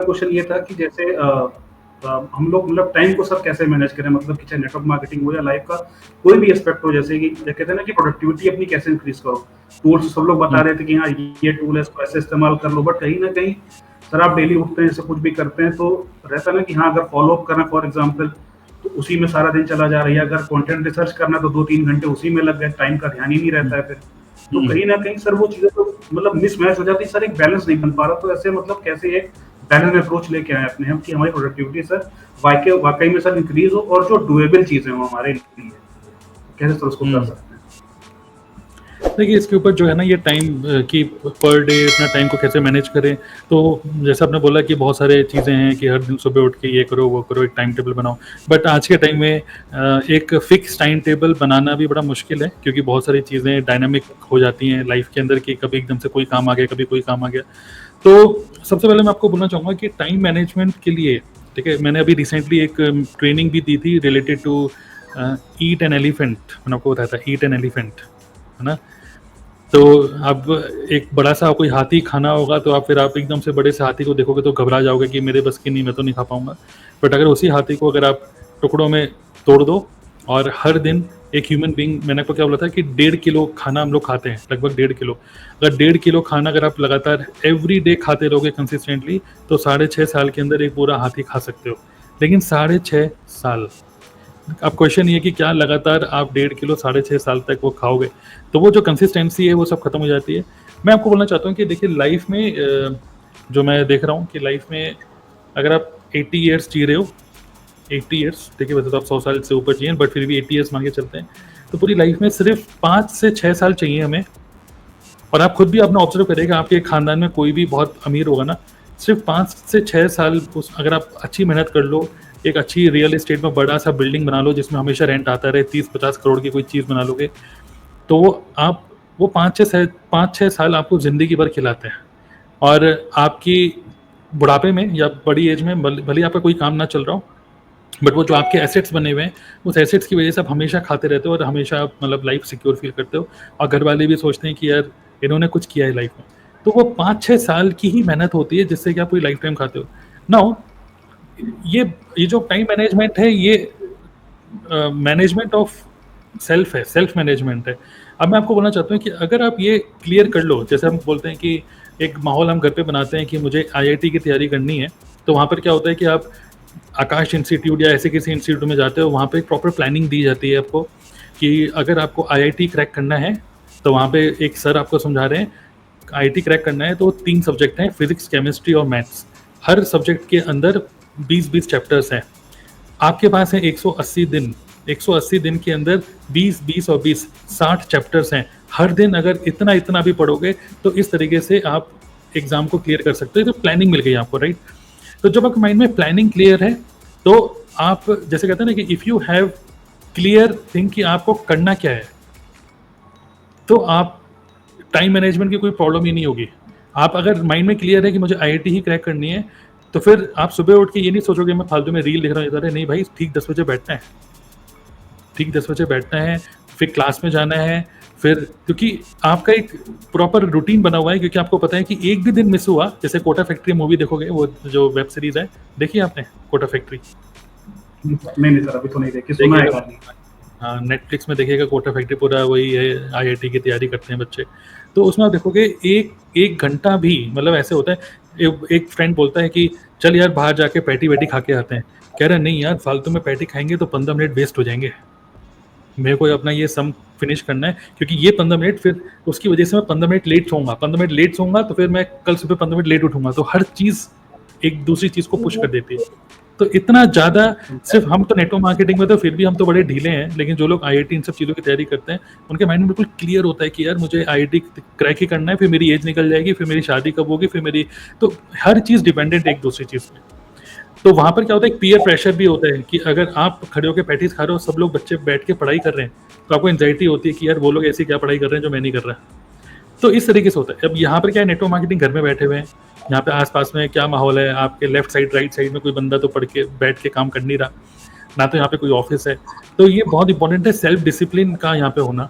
Question ये था कि जैसे हम लोग मतलब टाइम को सर कैसे मैनेज करें, मतलब कि चाहे नेटवर्क मार्केटिंग हो या लाइफ का कोई भी एस्पेक्ट हो, जैसे कि कहते हैं ना कि प्रोडक्टिविटी अपनी कैसे इंक्रीज करो। टूल्स सब लोग बता हम्म, रहे थे कि हाँ ये टूल है, इसको ऐसे इस्तेमाल कर लो, बट कहीं ना कहीं सर आप डेली उठते हैं, ऐसे कुछ भी करते हैं, तो रहता है ना कि हाँ अगर फॉलो अप करना फॉर एग्जाम्पल, तो उसी में सारा दिन चला जा रहा है। अगर कंटेंट रिसर्च करना तो 2-3 घंटे उसी में लग गए, टाइम का ध्यान ही नहीं रहता है फिर। तो हम्म। कहीं ना कहीं सर वो चीजें तो मतलब मिसमैच हो जाती है सर, एक बैलेंस नहीं बन पा रहा। तो ऐसे मतलब कैसे एक बैलेंस अप्रोच लेके आए अपने हम कि हमारी प्रोडक्टिविटी सर वाकई वाकई में सर इंक्रीज हो, और जो डुएबल चीजें हो हमारे लिए, कैसे सर उसको कर हम्म। सकते हैं। देखिए, इसके ऊपर जो है ना, ये टाइम की पर डे अपना टाइम को कैसे मैनेज करें। तो जैसे आपने बोला कि बहुत सारे चीज़ें हैं कि हर दिन सुबह उठ के ये करो वो करो, एक टाइम टेबल बनाओ। बट आज के टाइम में एक फिक्स टाइम टेबल बनाना भी बड़ा मुश्किल है, क्योंकि बहुत सारी चीज़ें डायनामिक हो जाती हैं लाइफ के अंदर कि कभी एकदम से कोई काम आ गया, कभी कोई काम आ गया। तो सबसे पहले मैं आपको बोलना चाहूँगा कि टाइम मैनेजमेंट के लिए, ठीक है, मैंने अभी रिसेंटली एक ट्रेनिंग भी दी थी related to eat an elephant. मैंने आपको बताया था ईट एन एलिफेंट, है ना। तो अब एक बड़ा सा कोई हाथी खाना होगा, तो आप फिर आप एकदम से बड़े से हाथी को देखोगे तो घबरा जाओगे कि मेरे बस की नहीं, मैं तो नहीं खा पाऊंगा। बट अगर उसी हाथी को अगर आप टुकड़ों में तोड़ दो, और हर दिन एक ह्यूमन बींग, मैंने आपको क्या बोला था कि 1.5 किलो खाना हम लोग खाते हैं, लगभग 1.5 किलो। अगर 1.5 किलो खाना अगर आप लगातार एवरी डे खाते रहोगे कंसिस्टेंटली, तो 6.5 साल के अंदर एक पूरा हाथी खा सकते हो। लेकिन 6.5 साल, अब क्वेश्चन ये कि क्या लगातार आप 1.5 किलो 6.5 साल तक वो खाओगे। तो वो जो कंसिस्टेंसी है वो सब खत्म हो जाती है। मैं आपको बोलना चाहता हूँ कि देखिए, लाइफ में जो मैं देख रहा हूँ कि लाइफ में अगर आप 80 ईयर्स जी रहे हो, 80 ईयर्स, देखिए वैसे तो आप 100 साल से ऊपर जिए, बट फिर भी 80 ईयर्स मान के चलते हैं। तो पूरी लाइफ में सिर्फ 5 से 6 साल चाहिए हमें। और आप खुद भी अपना ऑब्जर्व करिएगा, आपके खानदान में कोई भी बहुत अमीर होगा ना, सिर्फ 5 से 6 साल उस अगर आप अच्छी मेहनत कर लो, एक अच्छी रियल एस्टेट में बड़ा सा बिल्डिंग बना लो जिसमें हमेशा रेंट आता रहे, 30-50 करोड़ की कोई चीज़ बना लोगे, तो आप वो 5-6 साल आपको ज़िंदगी भर खिलाते हैं। और आपकी बुढ़ापे में या बड़ी एज में भले ही आपका कोई काम ना चल रहा हो, बट वो जो आपके एसेट्स बने हुए हैं, उस एसेट्स की वजह से आप हमेशा खाते रहते हो और हमेशा आप मतलब लाइफ सिक्योर फील करते हो। और घर वाले भी सोचते हैं कि यार इन्होंने कुछ किया है लाइफ में। तो वो 5-6 साल की ही मेहनत होती है जिससे कि आप पूरी लाइफ टाइम खाते हो। नाउ ये ये जो टाइम मैनेजमेंट है, ये मैनेजमेंट ऑफ सेल्फ है, सेल्फ मैनेजमेंट है। अब मैं आपको बोलना चाहता हूँ कि अगर आप ये क्लियर कर लो, जैसे हम बोलते हैं कि एक माहौल हम घर पे बनाते हैं कि मुझे आईआईटी की तैयारी करनी है, तो वहाँ पर क्या होता है कि आप आकाश इंस्टीट्यूट या ऐसे किसी इंस्टीट्यूट में जाते हो, वहाँ पे एक प्रॉपर प्लानिंग दी जाती है आपको कि अगर आपको आईआईटी क्रैक करना है, तो वहाँ पे एक सर आपको समझा रहे हैं आईआईटी क्रैक करना है तो 3 सब्जेक्ट हैं, फिजिक्स, केमिस्ट्री और मैथ्स। हर सब्जेक्ट के अंदर 20-20 चैप्टर्स हैं। आपके पास है 180 दिन, 180 दिन के अंदर 20-20 और 20 60 चैप्टर्स हैं। हर दिन अगर इतना इतना भी पढ़ोगे, तो इस तरीके से आप एग्जाम को क्लियर कर सकते हो। तो प्लानिंग मिल गई आपको, राइट। तो जब आपके माइंड में प्लानिंग क्लियर है, तो आप जैसे कहते हैं ना कि if you have clear thing कि आपको करना क्या है, तो आप टाइम मैनेजमेंट की कोई प्रॉब्लम ही नहीं होगी। आप अगर माइंड में क्लियर है कि मुझे आईआईटी ही क्रैक करनी है, तो फिर आप सुबह उठ के ये नहीं सोचोगे मैं फालतू में रील देख रहा हूँ, नहीं भाई, ठीक 10 बजे बैठना है, ठीक 10 बजे बैठना है, फिर क्लास में जाना है। फिर क्योंकि आपका एक प्रॉपर रूटीन बना हुआ है, क्योंकि आपको पता है कि एक भी दिन मिस हुआ, जैसे कोटा फैक्ट्री मूवी देखोगे, वो जो वेब सीरीज है, देखिए आपने कोटा फैक्ट्री? नहीं नहीं सर, अभी तो नहीं देखी, सुना है देखिएगा, गाली। हाँ, नेटफ्लिक्स में देखिएगा, कोटा फैक्ट्री पूरा वही है, आईआईटी की तैयारी करते हैं बच्चे। तो उसमें आप देखोगे एक एक घंटा भी, मतलब ऐसे होता है, एक फ्रेंड बोलता है कि चल यार बाहर जाके पैटी वैटी खा के आते हैं। कह रहे नहीं यार, फालतू में पैटी खाएंगे तो 15 मिनट वेस्ट हो जाएंगे, मेरे को अपना ये सम फिनिश करना है, क्योंकि ये 15 मिनट फिर उसकी वजह से मैं 15 मिनट लेट सोऊंगा, 15 मिनट लेट सोऊंगा तो फिर मैं कल सुबह 15 मिनट लेट उठूंगा। तो हर चीज़ एक दूसरी चीज़ को पुश कर देती है। तो इतना ज़्यादा, सिर्फ हम तो नेटवर्क मार्केटिंग में तो फिर भी हम तो बड़े ढीले हैं, लेकिन जो लोग आईआईटी इन सब चीज़ों की तैयारी करते हैं, उनके माइंड में बिल्कुल क्लियर होता है कि यार मुझे आईआईटी क्रैक ही करना है, फिर मेरी एज निकल जाएगी, फिर मेरी शादी कब होगी, फिर मेरी, तो हर चीज़ डिपेंडेंट है एक दूसरी चीज़ में। तो वहाँ पर क्या होता है, एक पीयर प्रेशर भी होता है कि अगर आप खड़े होकर पैटीज खा रहे हो, सब लोग बच्चे बैठ के पढ़ाई कर रहे हैं, तो आपको एंजाइटी होती है कि यार वो लोग ऐसी क्या पढ़ाई कर रहे हैं जो मैं नहीं कर रहा। तो इस तरीके से होता है। अब यहाँ पर क्या है, नेटवर्क मार्केटिंग घर में बैठे हुए हैं, यहाँ पे आसपास में क्या माहौल है, आपके लेफ्ट साइड राइट साइड में कोई बंदा तो पढ़ के बैठ के काम कर नहीं रहा ना, तो यहाँ पे कोई ऑफिस है। तो ये बहुत इंपॉर्टेंट है सेल्फ डिसिप्लिन का यहाँ पे होना।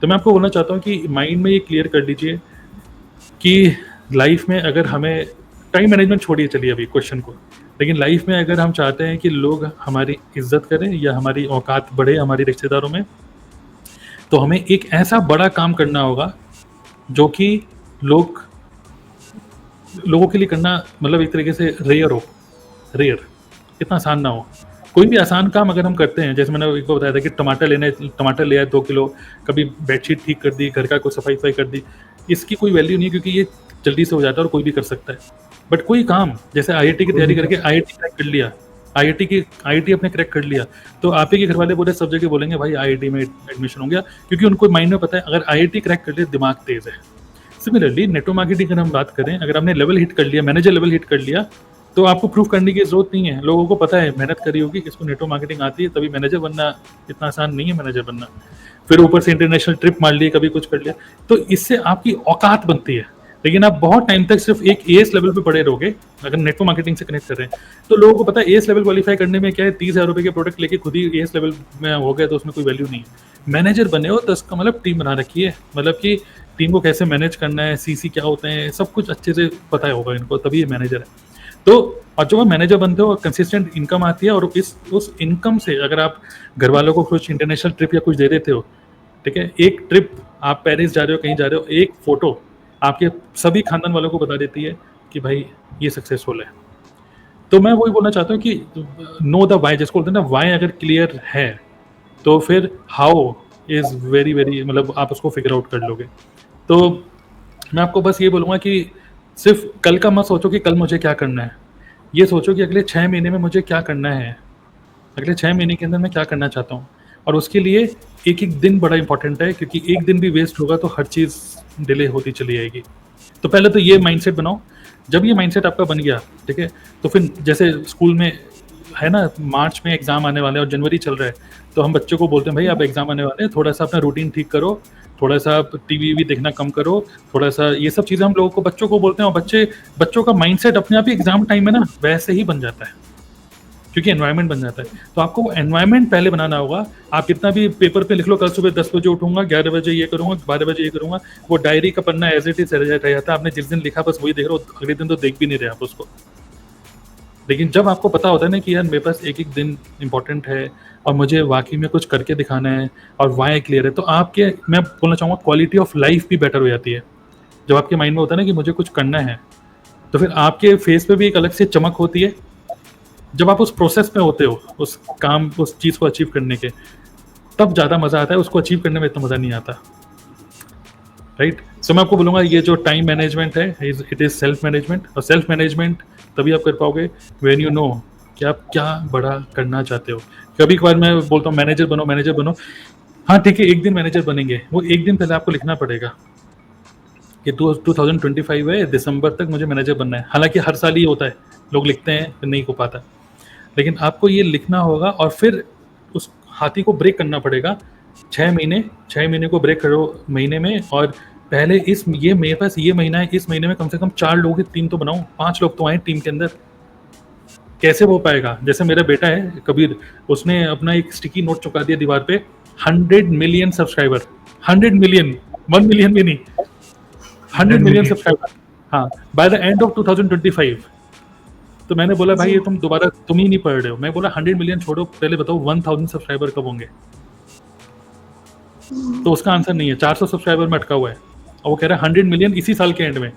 तो मैं आपको बोलना चाहता हूँ कि माइंड में ये क्लियर कर लीजिए कि लाइफ में अगर हमें टाइम मैनेजमेंट छोड़िए चलिए अभी क्वेश्चन को, लेकिन लाइफ में अगर हम चाहते हैं कि लोग हमारी इज्जत करें या हमारी औकात बढ़े हमारी रिश्तेदारों में, तो हमें एक ऐसा बड़ा काम करना होगा जो कि लोगों के लिए करना मतलब एक तरीके से रेयर, इतना आसान ना हो। कोई भी आसान काम अगर हम करते हैं, जैसे मैंने एक बार बताया था कि टमाटर ले आए 2 किलो, कभी बेडशीट ठीक कर दी, घर का कोई सफाई कर दी, इसकी कोई वैल्यू नहीं है क्योंकि ये जल्दी से हो जाता है और कोई भी कर सकता है। बट कोई काम जैसे आईआईटी की तैयारी करके आईआईटी क्रैक कर लिया, आईआईटी अपने क्रैक कर लिया, तो आप ही के घर वाले पूरे सब जगह बोलेंगे भाई आईआईटी में एडमिशन हो गया, क्योंकि उनको माइंड में पता है अगर आईआईटी क्रैक कर लिया दिमाग तेज है। सिमिलरली नेटवर्क मार्केटिंग अगर हम बात करें, अगर आपने लेवल हिट कर लिया, मैनेजर लेवल हिट कर लिया, तो आपको प्रूफ करने की जरूरत नहीं है, लोगों को पता है मेहनत करी होगी, किसको नेटवर्क मार्केटिंग आती है, तभी मैनेजर बनना इतना आसान नहीं है मैनेजर बनना। फिर ऊपर से इंटरनेशनल ट्रिप मार लिए, कभी कुछ कर लिया, तो इससे आपकी औकात बनती है। लेकिन आप बहुत टाइम तक सिर्फ एक एएस लेवल पे पड़े रहोगे, अगर नेटवर्क मार्केटिंग से कनेक्ट कर रहे हैं, तो लोगों को पता है एएस लेवल क्वालिफाई करने में क्या है, 30,000 रुपए के प्रोडक्ट लेके खुद ही एएस लेवल में हो गया तो उसमें कोई वैल्यू नहीं है। मैनेजर बने हो तो इसका मतलब टीम बना रखी है, मतलब कि टीम को कैसे मैनेज करना है, सीसी क्या होते हैं, सब कुछ अच्छे से पता होगा इनको, तभी ये मैनेजर है। तो और जब आप मैनेजर बनते हो और कंसिस्टेंट इनकम आती है, और उस इनकम से अगर आप घर वालों को कुछ इंटरनेशनल ट्रिप या कुछ दे देते हो, ठीक है, एक ट्रिप आप पेरिस जा रहे हो, कहीं जा रहे हो, एक फोटो आपके सभी खानदान वालों को बता देती है कि भाई ये सक्सेसफुल है। तो मैं वही बोलना चाहता हूँ कि नो द वाई, जिसको बोलते हैं ना, वाई अगर क्लियर है तो फिर हाउ इज वेरी वेरी, मतलब आप उसको फिगर आउट कर लोगे। तो मैं आपको बस ये बोलूँगा कि सिर्फ कल का मत सोचो कि कल मुझे क्या करना है, ये सोचो कि अगले 6 महीने में मुझे क्या करना है, अगले 6 महीने के अंदर मैं क्या करना चाहता हूँ। और उसके लिए एक एक दिन बड़ा इंपॉर्टेंट है, क्योंकि एक दिन भी वेस्ट होगा तो हर चीज़ डिले होती चली जाएगी। तो पहले तो ये माइंडसेट बनाओ। जब ये माइंडसेट आपका बन गया, ठीक है, तो फिर जैसे स्कूल में है ना, मार्च में एग्जाम आने वाले हैं और जनवरी चल रहा है, तो हम बच्चों को बोलते हैं भाई आप एग्जाम आने वाले हैं, थोड़ा सा अपना रूटीन ठीक करो, थोड़ा सा टीवी भी देखना कम करो, थोड़ा सा ये सब चीज़ें हम लोगों को बच्चों को बोलते हैं, और बच्चों का माइंडसेट अपने आप ही एग्जाम टाइम में ना वैसे ही बन जाता है, क्योंकि एनवायरनमेंट बन जाता है। तो आपको वो एनवायरनमेंट पहले बनाना होगा। आप कितना भी पेपर पे लिख लो, कल सुबह 10 बजे उठूंगा, 11 बजे ये करूंगा, 12 बजे ये करूंगा, वो डायरी का पन्ना एज इट इज रह जाता है। आपने जिस दिन लिखा बस वही देख रहे हो, अगले दिन तो देख भी नहीं रहे आप उसको। लेकिन जब आपको पता होता है ना कि यार मेरे पास एक एक दिन इंपॉर्टेंट है और मुझे वाकई में कुछ करके दिखाना है और वाई क्लियर है, तो आपके, मैं बोलना चाहूँगा, क्वालिटी ऑफ लाइफ भी बेटर हो जाती है। जब आपके माइंड में होता है ना कि मुझे कुछ करना है, तो फिर आपके फेस पे भी एक अलग से चमक होती है। जब आप उस प्रोसेस में होते हो, उस काम, उस चीज़ को अचीव करने के, तब ज़्यादा मज़ा आता है, उसको अचीव करने में इतना मज़ा नहीं आता, राइट। सो मैं आपको बोलूँगा ये जो टाइम मैनेजमेंट है, इट इज़ सेल्फ मैनेजमेंट, और सेल्फ मैनेजमेंट तभी आप कर पाओगे व्हेन यू नो कि आप क्या बड़ा करना चाहते हो। कभी कभार मैं बोलता हूँ मैनेजर बनो, हाँ ठीक है, एक दिन मैनेजर बनेंगे, वो एक दिन पहले आपको लिखना पड़ेगा कि 2025 है, दिसंबर तक मुझे मैनेजर बनना है। हालांकि हर साल ही होता है, लोग लिखते हैं फिर नहीं हो पाता, लेकिन आपको ये लिखना होगा और फिर उस हाथी को ब्रेक करना पड़ेगा। 6 महीने को ब्रेक करो महीने में, और पहले ये मेरे पास ये महीना है, इस महीने में कम से कम 4 लोगों की टीम तो बनाऊं, 5 लोग तो आए टीम के अंदर। कैसे हो पाएगा? जैसे मेरा बेटा है कबीर, उसने अपना एक स्टिकी नोट चिपका दिया दीवार पे, 100 मिलियन सब्सक्राइबर, 100 मिलियन, 1 मिलियन भी नहीं, 100 मिलियन सब्सक्राइबर, हाँ, बाय द एंड ऑफ 2025। तो मैंने बोला भाई ये तुम ही नहीं पढ़ रहे हो। मैं बोला 100 मिलियन छोड़ो, पहले बताओ 1000 सब्सक्राइबर कब होंगे? तो उसका आंसर नहीं है, 400 सब्सक्राइबर में अटका हुआ है, और वो कह रहा है 100 मिलियन इसी साल के एंड में।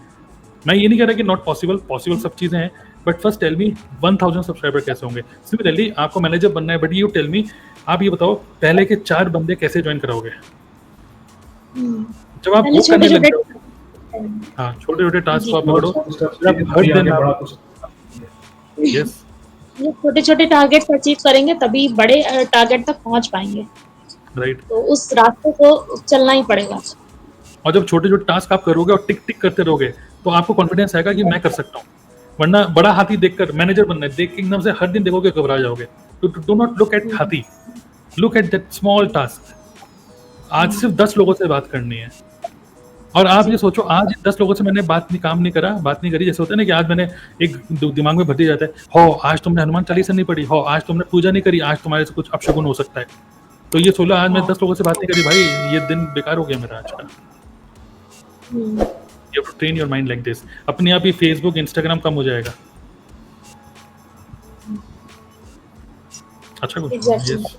मैं ये नहीं कह रहा कि नॉट पॉसिबल सब चीज़ें हैं, but first tell me 1000 subscriber कैसे होंगे। सिमिलरली आपको मैनेजर बनना है, बट यू टेल मी, आप ये बताओ पहले के 4 बंदे कैसे ज्वाइन कराओगे? जब आप वो करने लग जाओ, हाँ, छोटे छोटे टास्क को आप पकड़ो, हर दिन आप, यस, ये छोटे छोटे टारगेट्स अचीव करेंगे तभी बड़े टारगेट तक पहुंच पाएंगे, राइट। तो उस रास्ते को चलना ही पड़ेगा। और जब छोटे छोटे टास्क आप करोगे और टिक टिक करते रहोगे, तो आपको कॉन्फिडेंस आएगा कि मैं कर सकता हूँ। वरना बड़ा हाथी देखकर मैनेजर बनना है, देख के एकदम से हर दिन देखोगे घबरा जाओगे। तो डू नॉट लुक एट हाथी, look at that small task. आज सिर्फ 10 लोगों से बात करनी है, और आप ये सोचो आज 10 लोगों से मैंने बात नहीं करी। जैसे होता है ना कि आज मैंने एक दिमाग में भर्ती जाता है, हो आज तुमने हनुमान चालीसा नहीं पढ़ी, हो आज तुमने पूजा नहीं करी, आज तुम्हारे से कुछ अपशगुन हो सकता है। तो ये 16 आज मैं 10 लोगों से बात नहीं करी, भाई ये दिन बेकार हो गया मेरा आज का। You have to train your mind like this. अपने आप ही फेसबुक इंस्टाग्राम कम हो जाएगा। अच्छा, एग्जैक्टली। यस।